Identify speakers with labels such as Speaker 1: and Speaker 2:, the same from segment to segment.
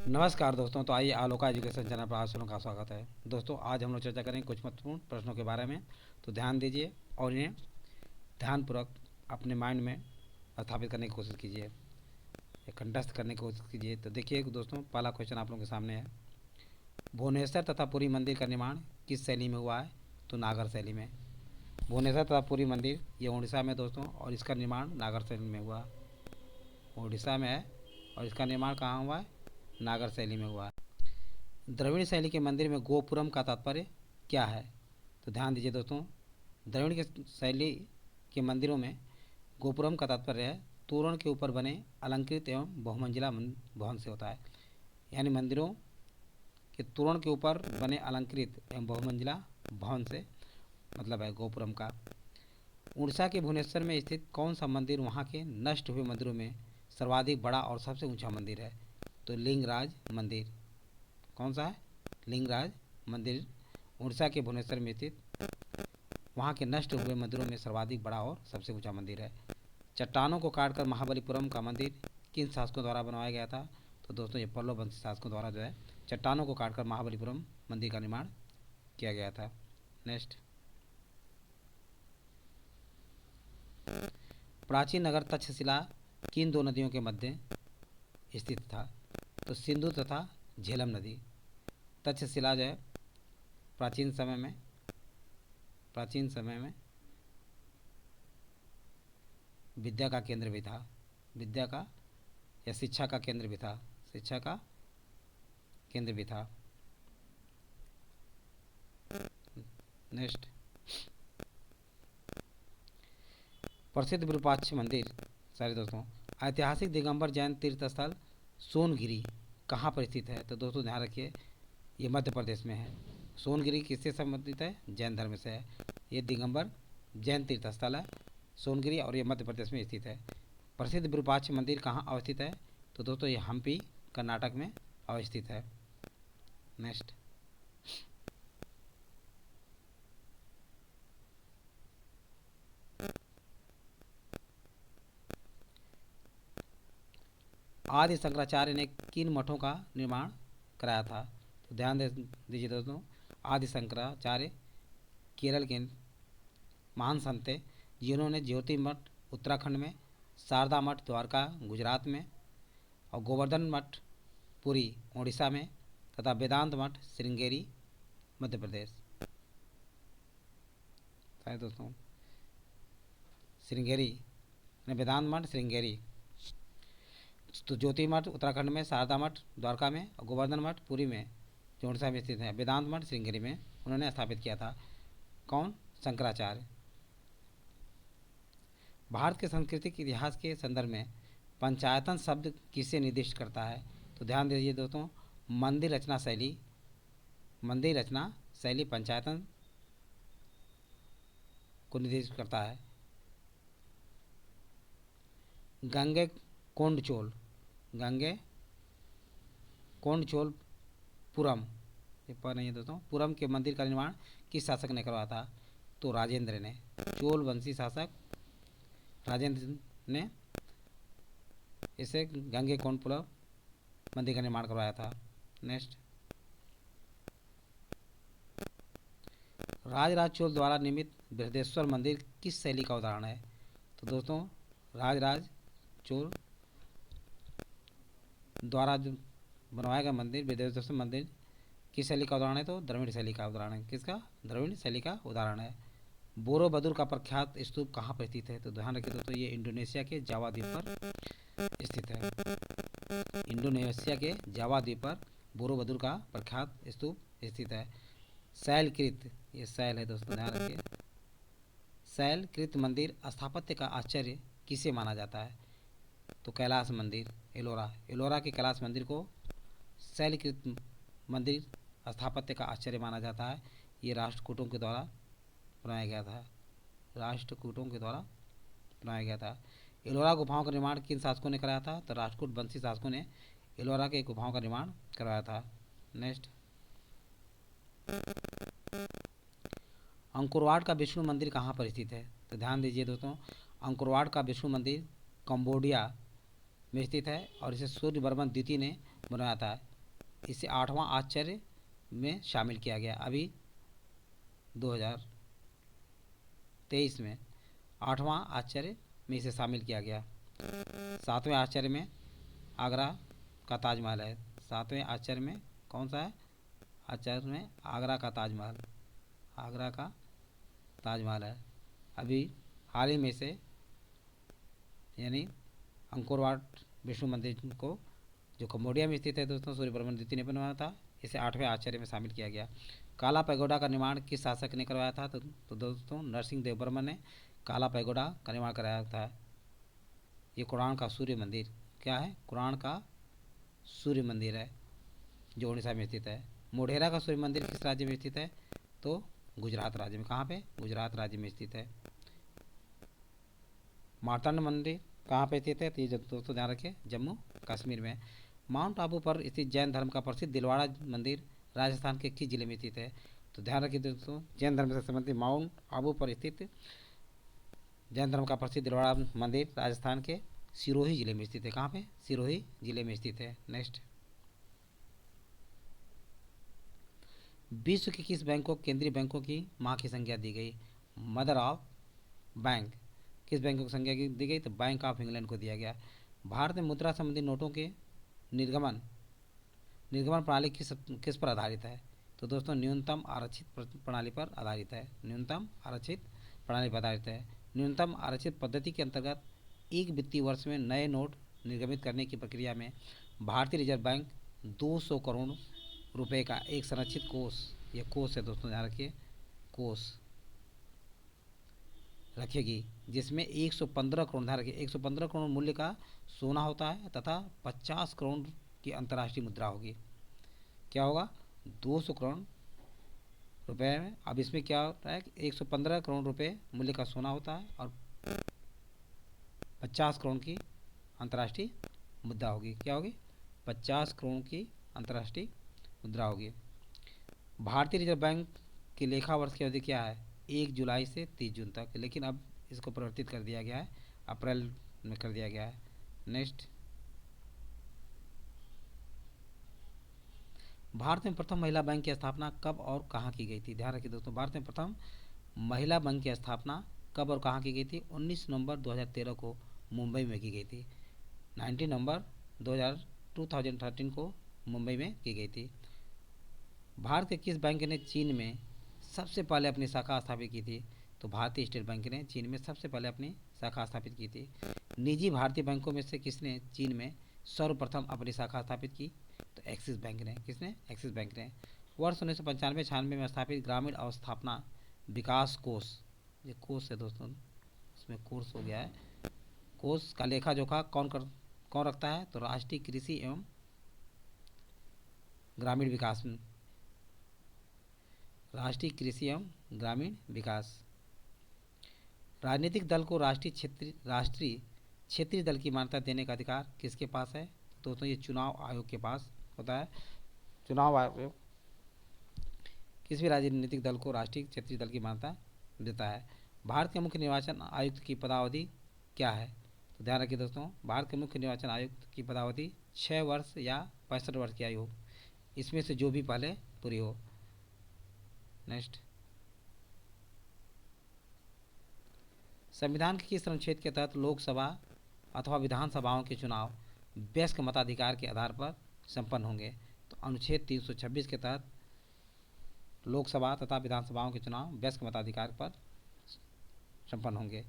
Speaker 1: नमस्कार दोस्तों। तो आइए आलोका एजुकेशन चैनल पर आप सभी का स्वागत है। दोस्तों आज हम लोग चर्चा करेंगे कुछ महत्वपूर्ण प्रश्नों के बारे में। तो ध्यान दीजिए और इन्हें ध्यानपूर्वक अपने माइंड में स्थापित करने की कोशिश कीजिए या कंठस्थ करने की कोशिश कीजिए। तो देखिए दोस्तों, पहला क्वेश्चन आप लोगों के सामने है। भुवनेश्वर तथा पुरी मंदिर का निर्माण किस शैली में हुआ है? तो नागर शैली में। भुवनेश्वर तथा पुरी मंदिर ये उड़ीसा में दोस्तों, और इसका निर्माण नागर शैली में हुआ। उड़ीसा में है और इसका निर्माण कहाँ हुआ है? नागर शैली में हुआ है। द्रविड़ शैली के मंदिर में गोपुरम का तात्पर्य क्या है? तो ध्यान दीजिए दोस्तों, द्रविड़ के शैली के मंदिरों में गोपुरम का तात्पर्य है तोरण के ऊपर बने अलंकृत एवं बहुमंजिला भवन से होता है। यानी मंदिरों के तोरण के ऊपर बने अलंकृत एवं बहुमंजिला भवन से मतलब है गोपुरम का। उड़ीसा के भुवनेश्वर में स्थित कौन सा मंदिर वहाँ के नष्ट हुए मंदिरों में सर्वाधिक बड़ा और सबसे ऊंचा मंदिर है? तो लिंगराज मंदिर। कौन सा है? लिंगराज मंदिर उड़ीसा के भुवनेश्वर में स्थित वहाँ के नष्ट हुए मंदिरों में सर्वाधिक बड़ा और सबसे ऊंचा मंदिर है। चट्टानों को काटकर महाबलीपुरम का मंदिर किन शासकों द्वारा बनवाया गया था? तो दोस्तों ये पल्लव वंशी शासकों द्वारा जो है चट्टानों को काटकर महाबलीपुरम मंदिर का निर्माण किया गया था। नेक्स्ट, प्राचीन नगर तक्षशिला किन दो नदियों के मध्य स्थित था? तो सिंधु तथा झेलम नदी। तक्षशिला जो है प्राचीन समय में विद्या का केंद्र भी था। विद्या का या शिक्षा का केंद्र भी था। शिक्षा का केंद्र भी था। नेक्स्ट, प्रसिद्ध विरूपाक्ष मंदिर सारे दोस्तों ऐतिहासिक दिगंबर जैन तीर्थ स्थल सोनगिरी कहाँ पर स्थित है? तो दोस्तों ध्यान रखिए, ये मध्य प्रदेश में है। सोनगिरी किससे संबंधित है? जैन धर्म से है। ये दिगंबर जैन तीर्थ स्थल है सोनगिरी, और ये मध्य प्रदेश में स्थित है। प्रसिद्ध विरूपाक्ष मंदिर कहाँ अवस्थित है? तो दोस्तों ये हम्पी कर्नाटक में अवस्थित है। नेक्स्ट, आदि शंकराचार्य ने किन मठों का निर्माण कराया था? तो ध्यान दीजिए दोस्तों, आदि शंकराचार्य केरल के महान संत थे जिन्होंने ज्योति मठ उत्तराखंड में, शारदा मठ द्वारका गुजरात में, और गोवर्धन मठ पुरी उड़ीसा में तथा वेदांत मठ श्रृंगेरी मध्य प्रदेश। दोस्तों श्रृंगेरी वेदांत मठ श्रृंगेरी। तो ज्योति मठ उत्तराखंड में, शारदा मठ द्वारका में, और गोवर्धन मठ पुरी में जो उड़ीसा में स्थित है। वेदांत मठ श्रृंगेरी में उन्होंने स्थापित किया था। कौन? शंकराचार्य। भारत के सांस्कृतिक इतिहास के संदर्भ में पंचायतन शब्द किसे निर्दिष्ट करता है? तो ध्यान दीजिए दोस्तों, मंदिर रचना शैली पंचायतन को निर्दिष्ट करता है। गंगे कोंडचोल पुरम, ये पर नहीं है दोस्तों, पुरम के मंदिर का निर्माण किस शासक ने करवाया था? तो राजेंद्र ने। चोल वंशी शासक राजेंद्र ने इसे गंगे कोंडपुरम मंदिर का निर्माण करवाया था। नेक्स्ट, राजराज चोल द्वारा निर्मित बृहदेश्वर मंदिर किस शैली का उदाहरण है? तो दोस्तों राजराज चोल द्वारा जो बनवाया गया मंदिर बृहदेश्वर मंदिर किस शैली का उदाहरण है? तो द्रविड़ शैली का उदाहरण है। किसका? द्रविड़ शैली का उदाहरण है। बोरोबदुर का प्रख्यात स्तूप कहाँ पर स्थित है? तो ध्यान रखिए दोस्तों, ये इंडोनेशिया के जावा द्वीप पर स्थित है। इंडोनेशिया के जावा द्वीप पर बोरोबदुर का प्रख्यात स्तूप स्थित है। शैलकृत, ये शैल है दोस्तों, ध्यान रखिए। शैलकृत मंदिर स्थापत्य का आश्चर्य किसे माना जाता है? तो कैलाश मंदिर एलोरा के कैलाश मंदिर को शैलकृत मंदिर स्थापत्य का आश्चर्य माना जाता है। ये राष्ट्रकूटों के द्वारा बनाया गया था। एलोरा गुफाओं का निर्माण किन शासकों ने कराया था? तो राजपूत वंशी शासकों ने एलोरा के गुफाओं का निर्माण करवाया था। नेक्स्ट, अंकोरवाट का विष्णु मंदिर कहाँ पर स्थित है? तो ध्यान दीजिए दोस्तों, अंकोरवाट का विष्णु मंदिर कंबोडिया में स्थित है और इसे सूर्यवर्मन द्वितीय ने बनवाया था। इसे 8वां आश्चर्य में शामिल किया गया। अभी 2023 में 8वां आश्चर्य में इसे शामिल किया गया। 7वें आश्चर्य में आगरा का ताजमहल है। 7वें आश्चर्य में कौन सा है? आश्चर्य में आगरा का ताजमहल, आगरा का ताजमहल है। अभी हाल ही में से यानी अंकोर वाट विष्णु मंदिर को, जो कम्बोडिया में स्थित है दोस्तों, सूर्यवर्मन द्वितीय ने बनवाया था, इसे 8वें आश्चर्य में शामिल किया गया। काला पैगोडा का निर्माण किस शासक ने करवाया था? तो दोस्तों नरसिंह देव वर्मन ने काला पैगोडा का निर्माण कराया था। ये कुरान का सूर्य मंदिर क्या है? कुरान का सूर्य मंदिर है जो उड़ीसा में स्थित है। मोढेरा का सूर्य मंदिर किस राज्य में स्थित है? तो गुजरात राज्य में। कहाँ पे? गुजरात राज्य में स्थित है। मार्तांड मंदिर कहाँ पे स्थित है? तो ये दोस्तों ध्यान रखिए, जम्मू कश्मीर में। माउंट आबू पर स्थित जैन धर्म का प्रसिद्ध दिलवाड़ा मंदिर राजस्थान के किस जिले में स्थित है? तो ध्यान रखिए दोस्तों, जैन धर्म से संबंधित माउंट आबू पर स्थित जैन धर्म का प्रसिद्ध दिलवाड़ा मंदिर राजस्थान के सिरोही जिले में स्थित है। कहाँ पे? सिरोही जिले में स्थित है। नेक्स्ट, विश्व के किस बैंक को केंद्रीय बैंकों की मां की संज्ञा दी गई? मदर ऑफ बैंक किस बैंक को संज्ञा दी गई? तो बैंक ऑफ इंग्लैंड को दिया गया। भारत में मुद्रा संबंधी नोटों के निर्गमन निर्गमन प्रणाली किस पर आधारित है? तो दोस्तों न्यूनतम आरक्षित प्रणाली पर आधारित है। न्यूनतम आरक्षित प्रणाली पर आधारित है। न्यूनतम आरक्षित पद्धति के अंतर्गत एक वित्तीय वर्ष में नए नोट निर्गमित करने की प्रक्रिया में भारतीय रिजर्व बैंक 200 करोड़ रुपए का एक संरक्षित कोष, यह कोष है दोस्तों ध्यान रखिए, कोष रखेगी, जिसमें 115 करोड़, ध्यान रखिए 115 करोड़ मूल्य का सोना होता है तथा 50 करोड़ की अंतर्राष्ट्रीय मुद्रा होगी। क्या होगा? 200 करोड़ रुपए में। अब इसमें क्या होता है कि 115 करोड़ रुपए मूल्य का सोना होता है और 50 करोड़ की अंतर्राष्ट्रीय मुद्रा होगी। क्या होगी? 50 करोड़ की अंतर्राष्ट्रीय मुद्रा होगी। भारतीय रिजर्व बैंक की लेखा वर्ष की अवधि क्या है? 1 जुलाई से 30 जून तक, लेकिन अब इसको परिवर्तित कर दिया गया है, अप्रैल में कर दिया गया है। नेक्स्ट, भारत में प्रथम महिला बैंक की स्थापना कब और कहाँ की गई थी? ध्यान रखिए दोस्तों, भारत में प्रथम महिला बैंक की स्थापना कब और कहाँ की गई थी? 19 नवंबर 2013 को मुंबई में की गई थी। 19 नवंबर 2013 को मुंबई में की गई थी। भारत के किस बैंक ने चीन में सबसे पहले अपनी शाखा स्थापित की थी? तो भारतीय स्टेट बैंक ने चीन में सबसे पहले अपनी शाखा स्थापित की थी। निजी भारतीय बैंकों में से किसने चीन में सर्वप्रथम अपनी शाखा स्थापित की? तो एक्सिस बैंक ने। किसने? एक्सिस बैंक ने। वर्ष 1995-96 में स्थापित ग्रामीण अवस्थापना विकास कोष, ये कोष है दोस्तों, इसमें कोर्स हो गया है। कोष का लेखा जोखा कौन रखता है? तो राष्ट्रीय कृषि एवं ग्रामीण विकास, राष्ट्रीय कृषि एवं ग्रामीण विकास। राजनीतिक दल को राष्ट्रीय क्षेत्रीय दल की मान्यता देने का अधिकार किसके पास है? दोस्तों ये चुनाव आयोग के पास होता है। चुनाव आयोग किसी भी राजनीतिक दल को राष्ट्रीय क्षेत्रीय दल की मान्यता देता है। भारत के मुख्य निर्वाचन आयुक्त की पदावधि क्या है? तो ध्यान रखिए दोस्तों, भारत के मुख्य निर्वाचन आयुक्त की पदावधि 6 वर्ष या 65 वर्ष की आयु हो, इसमें से जो भी पहले पूरी हो। नेक्स्ट, संविधान के किस अनुच्छेद के तहत लोकसभा अथवा विधानसभाओं के चुनाव वयस्क मताधिकार के आधार पर संपन्न होंगे? तो अनुच्छेद 326 के तहत लोकसभा तथा विधानसभाओं के चुनाव वयस्क मताधिकार पर संपन्न होंगे।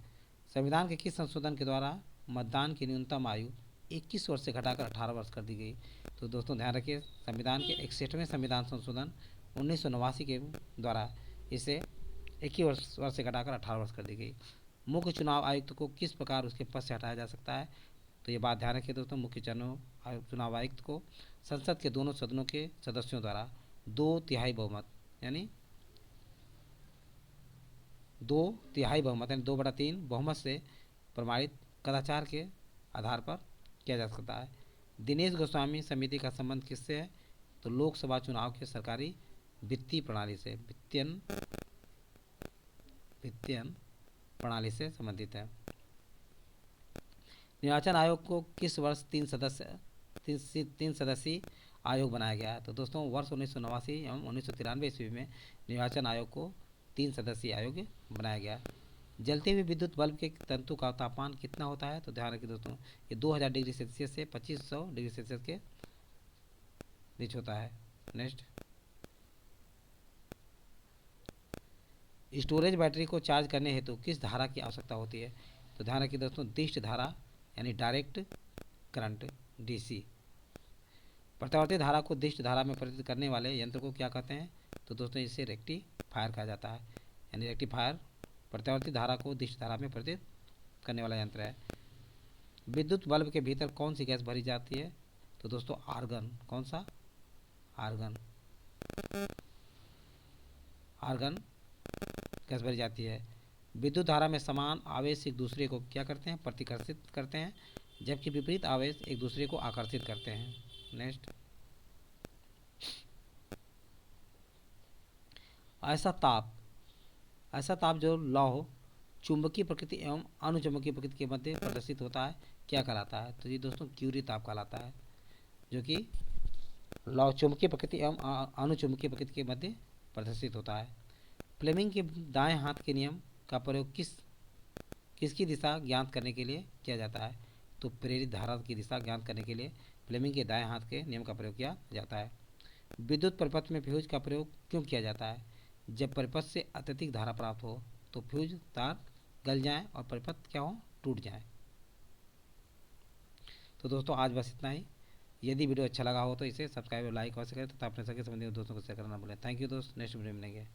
Speaker 1: संविधान के किस संशोधन के द्वारा मतदान की न्यूनतम आयु 21 वर्ष से घटाकर 18 वर्ष कर दी गई? तो दोस्तों ध्यान रखिए, संविधान के 61वें संविधान संशोधन 1989 के द्वारा इसे 21 वर्ष से घटाकर 18 वर्ष कर दी गई। मुख्य चुनाव आयुक्त को किस प्रकार उसके पद से हटाया जा सकता है? तो ये बात ध्यान रखिए दोस्तों, मुख्य चुनाव आयुक्त को संसद के दोनों सदनों के सदस्यों द्वारा 2/3 बहुमत यानी 2/3 बहुमत यानी 2/3 बहुमत से प्रमाणित कदाचार के आधार पर किया जा सकता है। दिनेश गोस्वामी समिति का संबंध किससे है? तो लोकसभा चुनाव के सरकारी वित्तीय प्रणाली से, वित्तीयन प्रणाली से संबंधित है। निर्वाचन आयोग को किस वर्ष 3 सदस्यीय आयोग बनाया गया है? तो दोस्तों वर्ष 1989 एवं 1993 ईस्वी में निर्वाचन आयोग को 3 सदस्यीय आयोग बनाया गया है। जलते हुए विद्युत बल्ब के तंतु का तापमान कितना होता है? तो ध्यान रखिए दोस्तों, ये 2000 डिग्री सेल्सियस से 2500 डिग्री सेल्सियस के बीच होता है। नेक्स्ट, स्टोरेज बैटरी को चार्ज करने हेतु किस धारा की आवश्यकता होती है? तो ध्यान रखिए दोस्तों, दिष्ट धारा यानी डायरेक्ट करंट, डीसी। प्रत्यावर्ती धारा को दिष्ट धारा में परिवर्तित करने वाले यंत्र को क्या कहते हैं? तो दोस्तों इसे रेक्टिफायर कहा जाता है, यानी रेक्टिफायर प्रत्यावर्ती धारा को दिष्ट धारा में परिवर्तित करने वाला यंत्र है। विद्युत बल्ब के भीतर कौन सी गैस भरी जाती है? तो दोस्तों आर्गन। कौन सा? आर्गन। आर्गन गैस भरी जाती है। विद्युत धारा में समान आवेश एक दूसरे को क्या करते हैं? प्रतिकर्षित करते हैं, जबकि विपरीत आवेश एक दूसरे को आकर्षित करते हैं। नेक्स्ट, ऐसा ताप जो लौह चुंबकीय प्रकृति एवं अनुचुंबकीय प्रकृति के मध्य प्रदर्शित होता है, क्या कहलाता है? तो ये दोस्तों क्यूरी ताप कहलाता है, जो कि लौह चुंबकीय प्रकृति एवं अनुचुंबकीय प्रकृति के मध्य प्रदर्शित होता है। फ्लेमिंग के दाएं हाथ के नियम का प्रयोग किसकी दिशा ज्ञात करने के लिए किया जाता है? तो प्रेरित धारा की दिशा ज्ञात करने के लिए फ्लेमिंग के दाएं हाथ के नियम का प्रयोग किया जाता है। विद्युत परिपथ में फ्यूज का प्रयोग क्यों किया जाता है? जब परिपथ से अत्यधिक धारा प्राप्त हो तो फ्यूज तार गल जाएं और परिपथ क्या हो? टूट जाए। तो दोस्तों आज बस इतना ही। यदि वीडियो अच्छा लगा हो तो इसे सब्सक्राइब और लाइक अवश्य करें तथा अपने सगे संबंधी दोस्तों को शेयर करना ना भूलें। थैंक यू दोस्त, नेक्स्ट वीडियो में मिलेंगे।